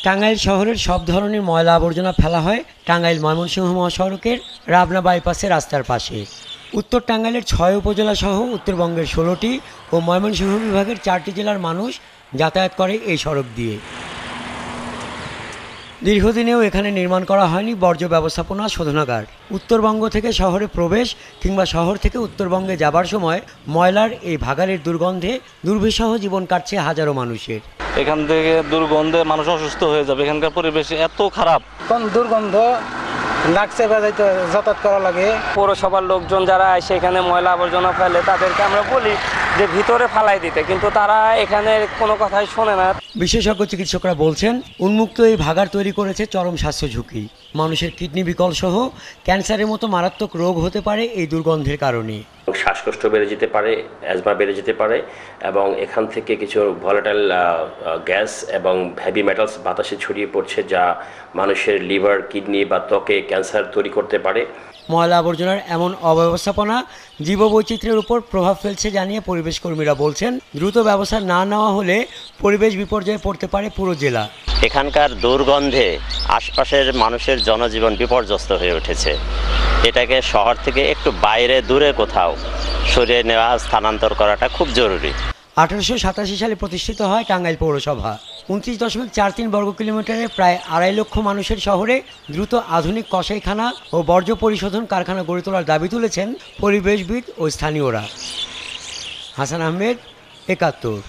টাঙ্গাইল শহরের সব ধরনের ময়লা আবর্জনা ফেলা হয় টাঙ্গাইল ময়মনসিংহ মহাসড়কের রাবনা বাইপাসের রাস্তার পাশে। উত্তর টাঙ্গাইলের ৬ উপজেলা সহ উত্তরবঙ্গের ১৬টি ও ময়মনসিংহ বিভাগের ৪টি জেলার মানুষ যাতায়াত করে এই সড়ক দিয়ে। দীর্ঘদিনেও এখানে নির্মাণ করা হয়নি বর্জ্য ব্যবস্থাপনা শোধনাগার। উত্তরবঙ্গ থেকে শহরে প্রবেশ কিংবা শহর থেকে উত্তরবঙ্গে যাবার সময় ময়লার এই ভাগাড়ের দুর্গন্ধে দুর্বিষহ জীবন কাটছে হাজারো মানুষের। এখান থেকে দুর্গন্ধে মানুষ অসুস্থ হয়ে যাবে। এখানকার পরিবেশ এত খারাপ, কোন দুর্গন্ধ নাকছে বাজাইতে যাতায়াত করা লাগে। পৌরসভার লোকজন যারা সেখানে ময়লা আবর্জনা ফেলে তাদেরকে আমরা বলি যে ভিতরে ফালাই দিতে, কিন্তু তারা এখানে কোনো কথাই শোনে না। বিশেষজ্ঞ চিকিৎসকরা বলছেন উন্মুক্ত এই ভাগাড় তৈরি করেছে চরম স্বাস্থ্য ঝুঁকি। মানুষের কিডনি বিকল সহ ক্যান্সারের মতো মারাত্মক রোগ হতে পারে এই দুর্গন্ধের কারণে। শ্বাসকষ্ট বেড়ে যেতে পারে, অ্যাজমা বেড়ে যেতে পারে এবং এখান থেকে কিছু ভলাটাইল গ্যাস এবং হেভি মেটালস বাতাসে ছড়িয়ে পড়ছে, যা মানুষের লিভার, কিডনি বা ত্বকে ক্যান্সার তৈরি করতে পারে। ময়লা আবর্জনার এমন অব্যবস্থাপনা জীববৈচিত্র্যের উপর প্রভাব ফেলছে জানিয়ে পরিবেশ কর্মীরা বলছেন দ্রুত ব্যবস্থা না নেওয়া হলে পরিবেশ বিপর্যয়ে পড়তে পারে পুরো জেলা। এখানকার দুর্গন্ধে আশপাশের মানুষের জনজীবন বিপর্যস্ত হয়ে উঠেছে। এটাকে শহর থেকে একটু বাইরে দূরে কোথাও সরিয়ে নেওয়া, স্থানান্তর করাটা খুব জরুরি। 1887 সালে প্রতিষ্ঠিত হয় টাঙ্গাইল পৌরসভা। 29.43 বর্গ কিলোমিটারের প্রায় 2.5 লক্ষ মানুষের শহরে দ্রুত আধুনিক কসাইখানা ও বর্জ্য পরিশোধন কারখানা গড়ে তোলার দাবি তুলেছেন পরিবেশবিদ ও স্থানীয়রা। হাসান আহমেদ, 71।